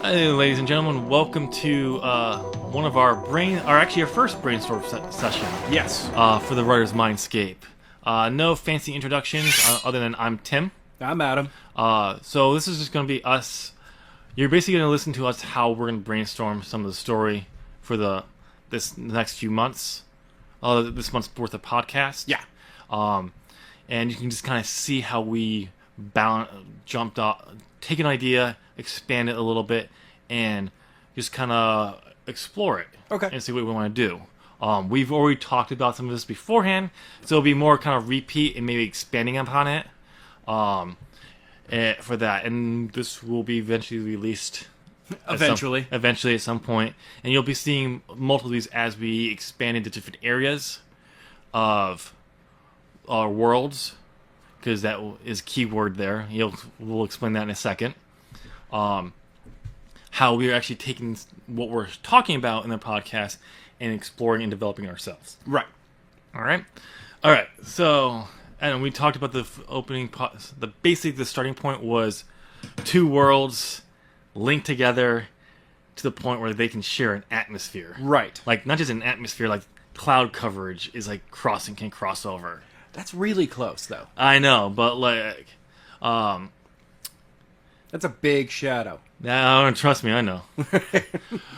Hey, ladies and gentlemen, welcome to one of our first brainstorm session. Yes. For the Writers Mindscape. No fancy introductions other than I'm Tim. I'm Adam. So this is just going to be us. You're basically going to listen to us how we're going to brainstorm some of the story for this next few months. This month's worth of podcast. Yeah. And you can just kind of see how we jumped off, take an idea, expand it a little bit, and just kind of explore it. Okay. And see what we want to do. We've already talked about some of this beforehand, so it'll be more kind of repeat and maybe expanding upon it for that. And this will be eventually released. Eventually at some point. And you'll be seeing multiple of these as we expand into different areas of our worlds, because that is keyword there. We'll explain that in a second. How we're actually taking what we're talking about in the podcast and exploring and developing ourselves. Right. All right. So, and we talked about the opening. The starting point was two worlds linked together to the point where they can share an atmosphere. Right. Like not just an atmosphere, like cloud coverage is like can cross over. That's really close, though. I know, but like, that's a big shadow. no, trust me, I know.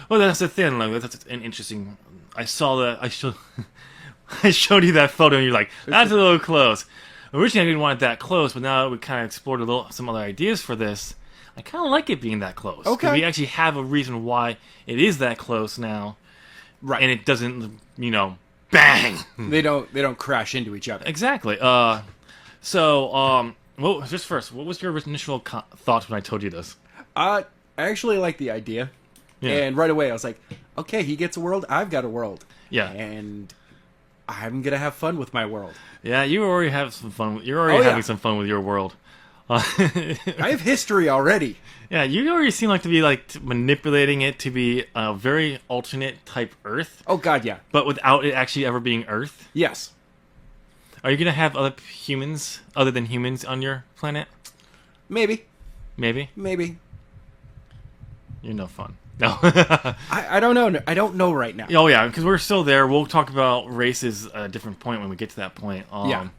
Well, that's the thing. Like, that's an interesting. I saw that. I showed you that photo, and you're like, "That's a little close." Originally, I didn't want it that close, but now that we kind of explored some other ideas for this, I kind of like it being that close. Okay. We actually have a reason why it is that close now, Right. and it doesn't, bang. They don't crash into each other. Exactly. Well, just first, what was your initial thoughts when I told you this? I actually like the idea. Yeah. And right away I was like, okay, he gets a world, I've got a world. Yeah. And I'm going to have fun with my world. Yeah, you already have some fun. You're already having some fun with your world. I have history already. Yeah, you already seem like to be manipulating it to be a very alternate type Earth. Oh, God, yeah. But without it actually ever being Earth. Yes. Are you going to have other humans, other than humans, on your planet? Maybe. Maybe? You're no fun. No. I don't know. I don't know right now. Oh, yeah, because we're still there. We'll talk about races at a different point when we get to that point. Yeah.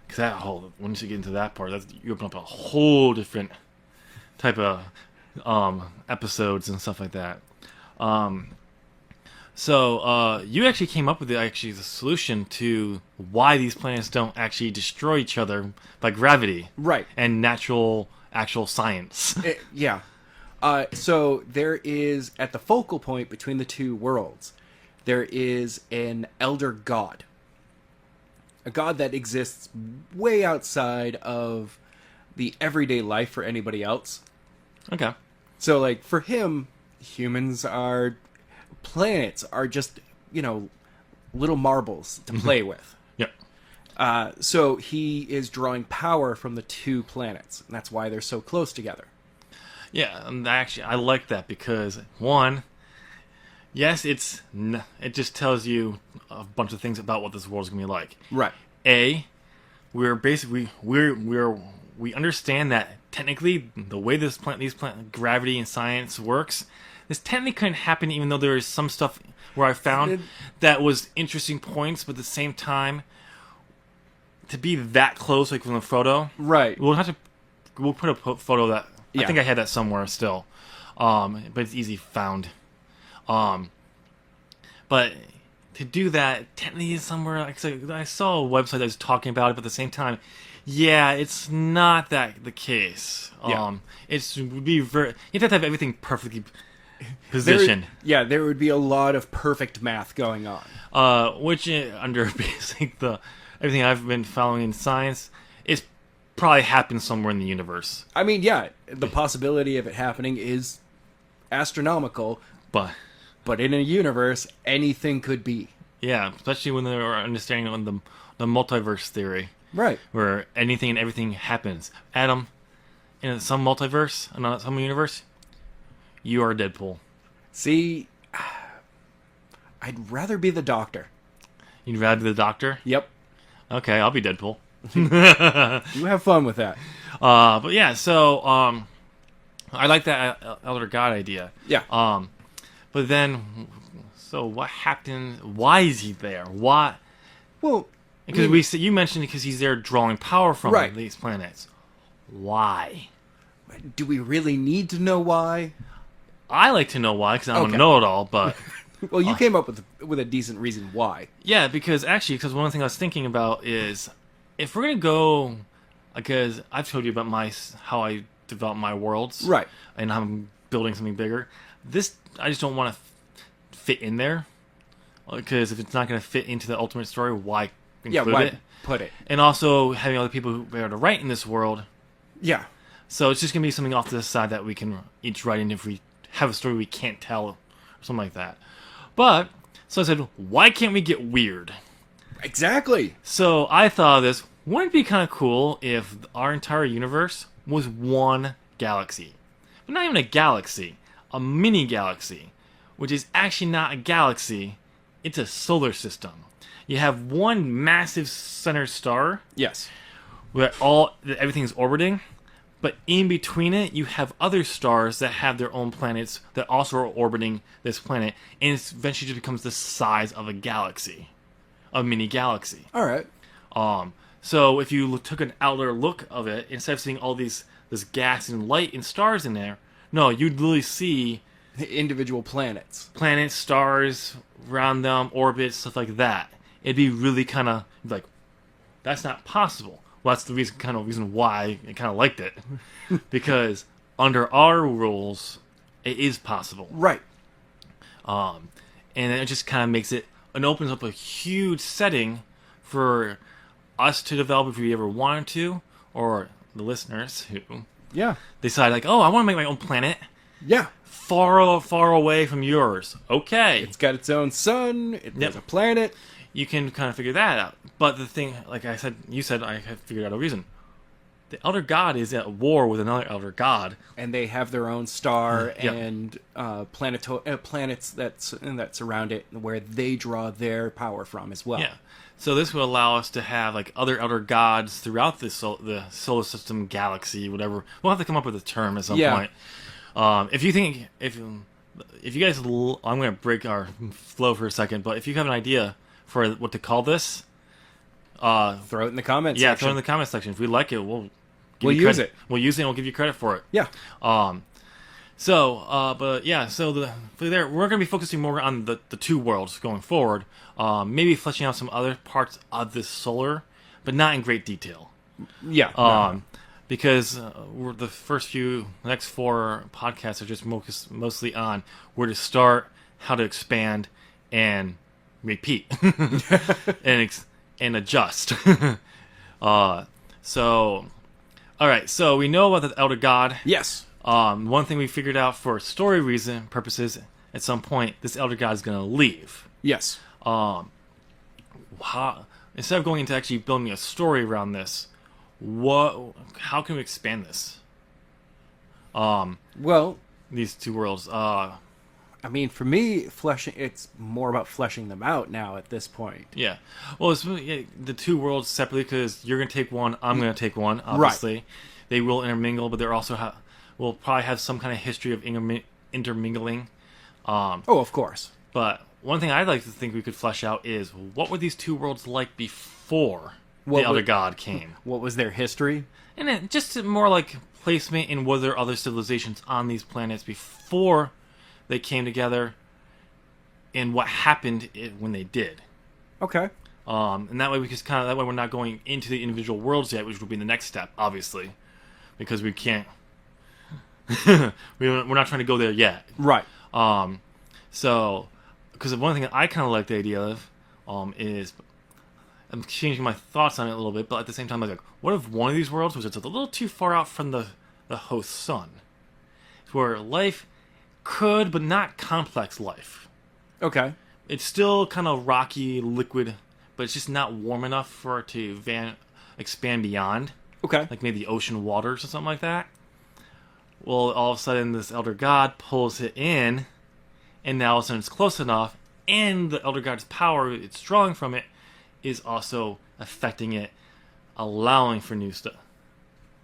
Because once you get into that part, you open up a whole different type of episodes and stuff like that. So you actually came up with the solution to why these planets don't actually destroy each other by gravity, Right. and actual science. Yeah. So there is, at the focal point between the two worlds, there is an elder god. A god that exists way outside of the everyday life for anybody else. Okay. So, like, for him, planets are just, little marbles to play with. Yep. So he is drawing power from the two planets, and that's why they're so close together. Yeah, and actually, I like that because one, yes, it just tells you a bunch of things about what this world's gonna be like. Right. We understand that technically the way these gravity and science works, this technically couldn't happen, even though there is some stuff where I found that was interesting points, but at the same time, to be that close, like from the photo, Right. we'll put a photo that. I Yeah. think I had that somewhere still, but it's easy found. But to do that, technically somewhere, I saw a website that was talking about it, but at the same time, yeah, it's not that the case. Yeah. It's would be you have to have everything perfectly positioned. There would be a lot of perfect math going on. Which under everything I've been following in science, is probably happened somewhere in the universe. I mean, yeah, the possibility of it happening is astronomical, But in a universe, anything could be. yeah, especially when they're understanding on the multiverse theory, Right. where anything and everything happens. Adam, in some multiverse, some universe, you are Deadpool. See, I'd rather be the Doctor. You'd rather be the Doctor? Yep. Okay, I'll be Deadpool. You have fun with that. But yeah, so I like that Elder God idea. Yeah. But then, so what happened? Why is he there? Why? Well, Because you mentioned because he's there drawing power from Right. these planets. Why? do we really need to know why? I like to know why because I don't Okay. know it all, but Well, you came up with a decent reason why. yeah, because one thing I was thinking about is if we're gonna go, because I've told you about how I develop my worlds, Right. and I'm building something bigger. This I just don't want to fit in there because if it's not going to fit into the ultimate story, why include Why it? put it? And also having other people who are able to write in this world. Yeah. So it's just going to be something off to the side that we can each write in if we have a story we can't tell or something like that. But, so I said, why can't we get weird? Exactly. So I thought of this, wouldn't it be kind of cool if our entire universe was one galaxy? But not even a galaxy, a mini galaxy, which is actually not a galaxy, it's a solar system. You have one massive center star Yes. where everything's orbiting, but in between it, you have other stars that have their own planets that also are orbiting this planet, and it eventually just becomes the size of a galaxy, a mini galaxy. All right. So if you took an outer look of it, instead of seeing all this gas and light and stars in there, no, you'd literally see Individual planets. planets, stars around them, orbits, stuff like that. It'd be really kind of like, that's not possible. Well, that's the reason why I kind of liked it. Because under our rules, it is possible. Right. And it just kind of makes it, and opens up a huge setting for us to develop if we ever wanted to, or the listeners who Yeah. decide like, oh, I want to make my own planet Yeah. far away from yours. Okay. It's got its own sun. It Yep. has a planet. You can kind of figure that out. But the thing, like I said, I have figured out a reason. The Elder God is at war with another Elder God. And they have their own star Yep. and planets that surround it, where they draw their power from as well. Yeah. So this will allow us to have like other Elder Gods throughout the solar system, galaxy, whatever. We'll have to come up with a term at some Yeah. point. If you guys, I'm going to break our flow for a second, but if you have an idea for what to call this, Throw it in the comments. yeah, section. throw it in the comment section. If we like it, we'll We'll you use credit. it. We'll use it and we'll give you credit for it. Yeah. But yeah, so we're going to be focusing more on the two worlds going forward. Maybe fleshing out some other parts of this solar, but not in great detail. Yeah. No. Because we're the next 4 podcasts are just mostly on where to start, how to expand, and repeat, and adjust. So, all right. So we know about the Elder God. Yes. One thing we figured out for story purposes, at some point, this Elder God is going to leave. Yes. Instead of going into actually building a story around this, how can we expand this? Well, These two worlds. I mean, for me, it's more about fleshing them out now at this point. Yeah. Well, it's the two worlds separately because you're going to take one, I'm going to take one. Obviously, right. They will intermingle, but they're also will probably have some kind of history of intermingling. Of course. But one thing I'd like to think we could flesh out is what were these two worlds like before the Elder God came? What was their history? And then just more like placement and were there other civilizations on these planets before they came together, and what happened when they did. Okay. And that way we're not going into the individual worlds yet, which would be the next step, obviously, because we can't. we're not trying to go there yet. Right. So, because one thing that I kind of like the idea of, is I'm changing my thoughts on it a little bit, but at the same time, I was like, what if one of these worlds was just a little too far out from the host sun, where life could, but not complex life. Okay. It's still kind of rocky, liquid, but it's just not warm enough for it to expand beyond. Okay. Like maybe the ocean waters or something like that. Well, all of a sudden, this Elder God pulls it in, and now all of a sudden it's close enough, and the Elder God's power it's drawing from it is also affecting it, allowing for new stuff,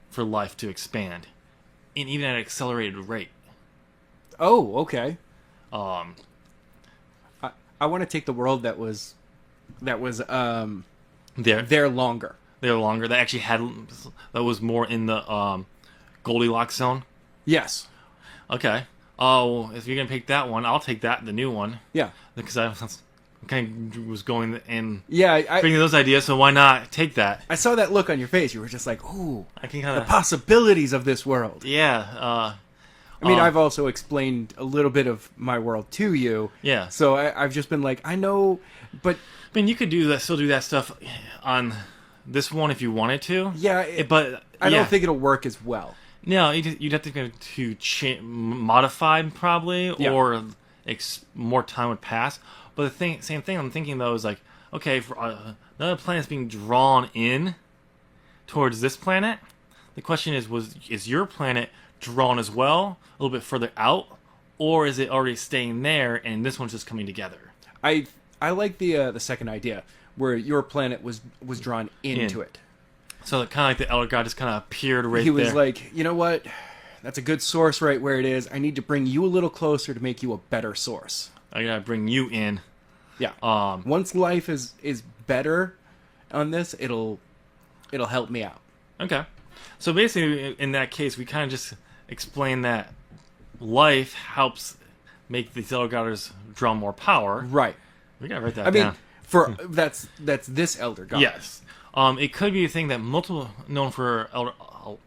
for life to expand and even at an accelerated rate. Oh, okay. Um, I want to take the world that was there longer. They're longer. That actually that was more in the Goldilocks zone. Yes. Okay. Oh, if you're gonna pick that one, I'll take that, the new one. Yeah. Because I kind of was going in bringing those ideas, so why not take that? I saw that look on your face. You were just like, "Ooh, I can kind of the possibilities of this world." Yeah. I mean, I've also explained a little bit of my world to you. Yeah. So I've just been like, I know, but I mean, you could still do that stuff on this one if you wanted to. Yeah, but I don't think it'll work as well. No, you'd have to modify probably, or more time would pass. But same thing I'm thinking though is like, okay, for another planet's being drawn in towards this planet. The question is your planet drawn as well, a little bit further out, or is it already staying there and this one's just coming together? I like the second idea where your planet was drawn into it. So kind of like the Elder God just kind of appeared right there. He was like, you know what? That's a good source right where it is. I need to bring you a little closer to make you a better source. I gotta bring you in. Yeah. Once life is better on this, it'll help me out. Okay. So basically, in that case, we kind of just explain that life helps make these Elder Gods draw more power. Right. We gotta write that down. That's this Elder God. Yes. It could be a thing that known for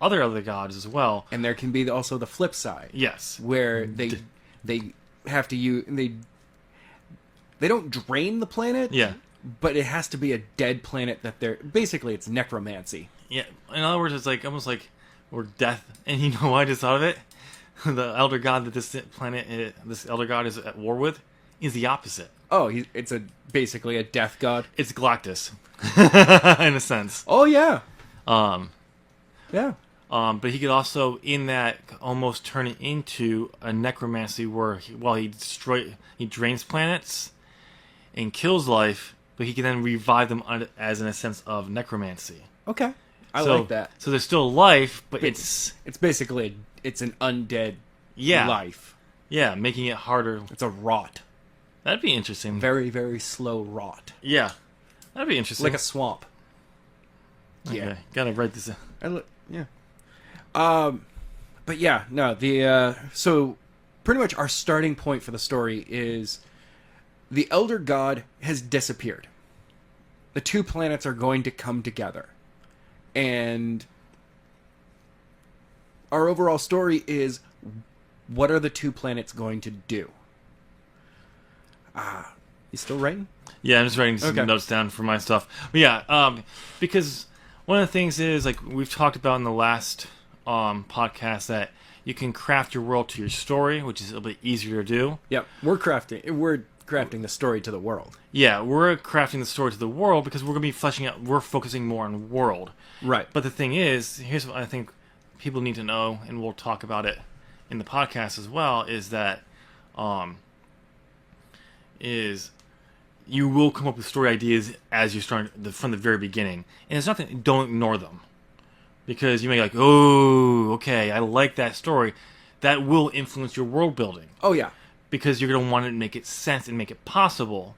other Elder Gods as well. And there can be also the flip side. Yes. Where they have to use they don't drain the planet. Yeah. But it has to be a dead planet that they're basically it's necromancy. Yeah. In other words, it's like almost like we're death. And you know why I just thought of it? The Elder God that this Elder God is at war with is the opposite. Oh, it's basically a death god. It's Galactus, in a sense. Oh yeah. Yeah. But he could also, in that, almost turn it into a necromancy where he drains planets and kills life, but he can then revive them as in a sense of necromancy. Okay, I like that. So there's still life, but it's basically it's an undead life. Yeah, making it harder. It's a rot. That'd be interesting. Very, very slow rot. Yeah, that'd be interesting. Like a swamp. Okay. Yeah, gotta write this. Yeah. But yeah, no. So pretty much our starting point for the story is the Elder God has disappeared. The two planets are going to come together, and our overall story is what are the two planets going to do? You still writing? Yeah, I'm just writing some notes down for my stuff. But yeah, because one of the things is, like we've talked about in the last podcast, that you can craft your world to your story, which is a little bit easier to do. Yeah, we're crafting the story to the world. Yeah, we're crafting the story to the world because we're going to be fleshing out, we're focusing more on world. Right. But the thing is, here's what I think people need to know, and we'll talk about it in the podcast as well, is that you will come up with story ideas as you're starting from the very beginning. And it's nothing, don't ignore them. Because you may be like, oh, okay, I like that story. That will influence your world building. Oh, yeah. Because you're going to want to make it sense and make it possible.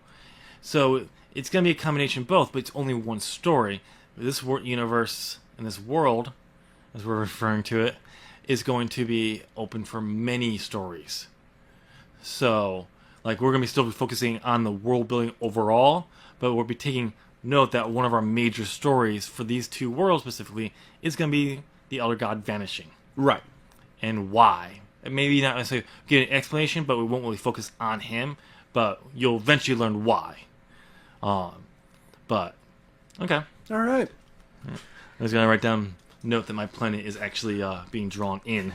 So it's going to be a combination of both, but it's only one story. This universe and this world, as we're referring to it, is going to be open for many stories. So, like, we're going to still be focusing on the world building overall, but we'll be taking note that one of our major stories for these two worlds specifically is going to be the Elder God vanishing. Right. And why. And maybe not necessarily get an explanation, but we won't really focus on him, but you'll eventually learn why. But, okay. All right. I was going to write down note that my planet is actually being drawn in.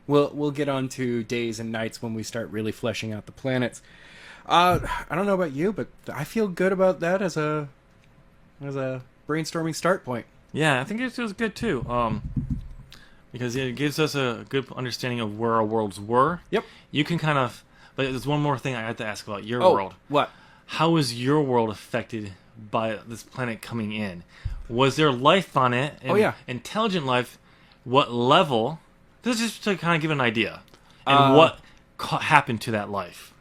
We'll get on to days and nights when we start really fleshing out the planets. I don't know about you, but I feel good about that as a brainstorming start point. Yeah, I think it feels good too. Because it gives us a good understanding of where our worlds were. Yep. You can kind of, but there's one more thing I have to ask about your world. What? How is your world affected by this planet coming in? Was there life on it? And intelligent life. What level This is just to kind of give an idea. And what happened to that life?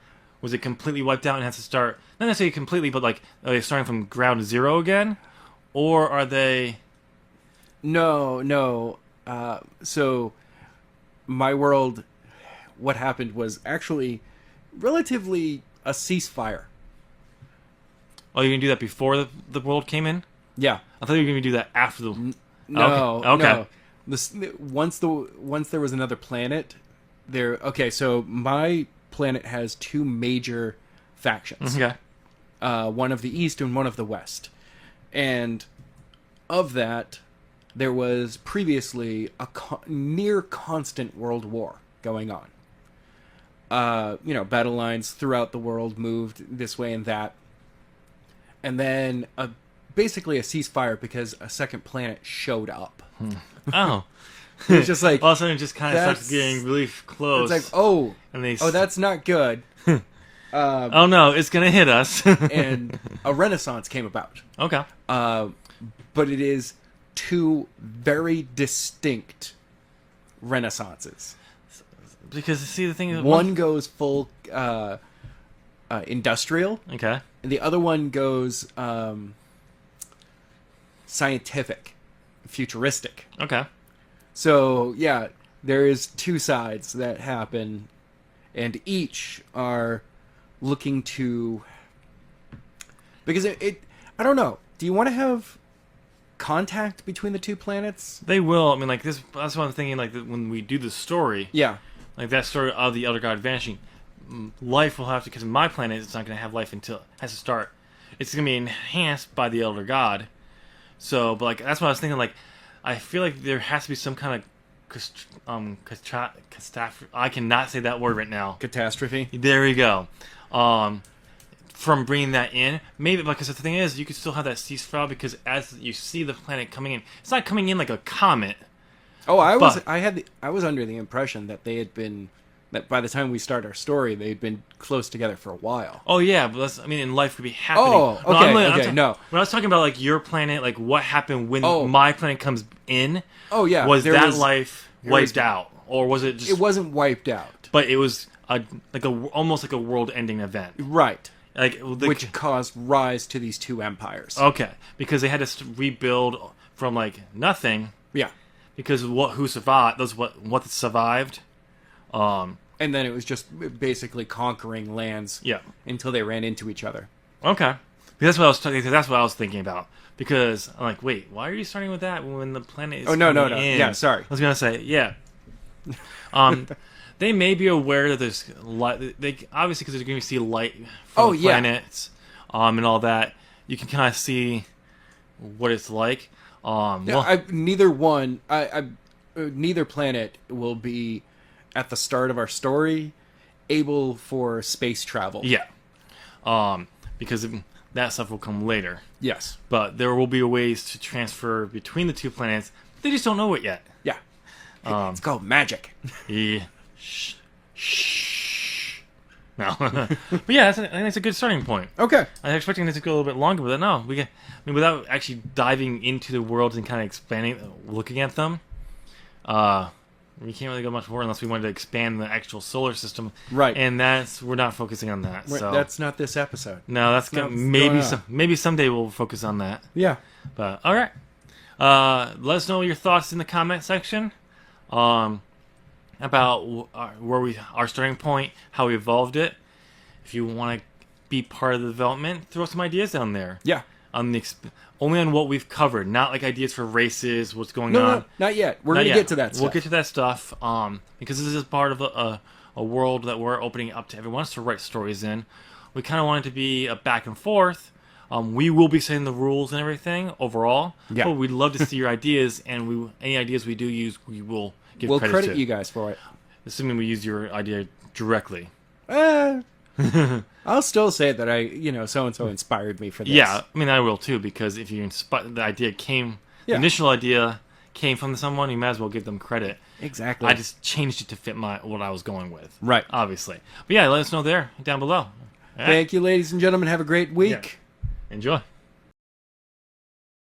Was it completely wiped out and has to start, not necessarily completely, but like, are they starting from ground zero again? Or are they... No. So, my world, what happened was actually relatively a ceasefire. Oh, you're going to do that before the world came in? Yeah. I thought you were going to do that after the... No. Okay. Once there was another planet, there... Okay, so my planet has two major factions. Okay. One of the east and one of the west. And of that, there was previously a near constant world war going on. Battle lines throughout the world moved this way and that. And then basically a ceasefire because a second planet showed up. Oh. It was just like... All of a sudden it just kind of starts getting really close. It's like, and they that's not good. oh no, it's going to hit us. And a renaissance came about. Okay. But it is two very distinct renaissances. Because, see, the thing is... One goes full industrial. Okay. And the other one goes scientific, futuristic. Okay. So, yeah, there is two sides that happen, and each are looking to... Because I don't know. Do you want to have contact between the two planets? They will. I mean, like, that's what I'm thinking, like, when we do the story... Yeah. Like, that story of the Elder God vanishing, life will have to... Because my planet, it's not going to have life until... It has to start. It's going to be enhanced by the Elder God. So, but, like, that's what I was thinking, like... I feel like there has to be some kind of catastrophe. I cannot say that word right now. Catastrophe. There we go. From bringing that in, maybe because the thing is, you could still have that ceasefire because as you see the planet coming in, it's not coming in like a comet. Oh, I was under the impression that they had been, that by the time we start our story, they'd been close together for a while. Oh yeah, but and life could be happening. Oh, okay, no. When I was talking about like your planet, like what happened when my planet comes in. Oh yeah, was life wiped out, or was it just? It wasn't wiped out, but it was almost like a world-ending event, right? Like which caused rise to these two empires. Okay, because they had to rebuild from like nothing. Yeah, because who survived? Those what survived. And then it was just basically conquering lands. Yeah. Until they ran into each other. Okay, that's what I was thinking about. Because I'm like, wait, why are you starting with that when the planet is? No. In? Yeah, sorry. I was gonna say, yeah. They may be aware that there's light. They obviously because they're going to see light from planets, and all that. You can kind of see what it's like. Neither planet will be at the start of our story able for space travel. Yeah. Because that stuff will come later. Yes. But there will be ways to transfer between the two planets. They just don't know it yet. Yeah. It's called magic. Yeah. Shh. No. But yeah, I think that's a good starting point. Okay. I was expecting this to go a little bit longer, but no. Without actually diving into the worlds and kind of expanding, looking at them, we can't really go much more unless we wanted to expand the actual solar system. Right. And we're not focusing on that. So that's not this episode. No, maybe someday we'll focus on that. Yeah. But all right. Let us know your thoughts in the comment section. About our starting point, how we evolved it. If you want to be part of the development, throw some ideas down there. Yeah. Only on what we've covered, not like ideas for races, what's going on. No, not yet. We're going to get to that stuff. We'll get to that stuff because this is part of a world that we're opening up to everyone else to write stories in. We kind of want it to be a back and forth. We will be setting the rules and everything overall. Yeah. But we'd love to see your ideas, and any ideas we do use, we will give credit to. We'll credit you guys for it. Assuming we use your idea directly. I'll still say that so-and-so inspired me for this. Yeah, I will too, because if the initial idea came from someone, you might as well give them credit. Exactly. I just changed it to fit what I was going with. Right. Obviously. But yeah, let us know down below. Right. Thank you, ladies and gentlemen. Have a great week. Yeah. Enjoy.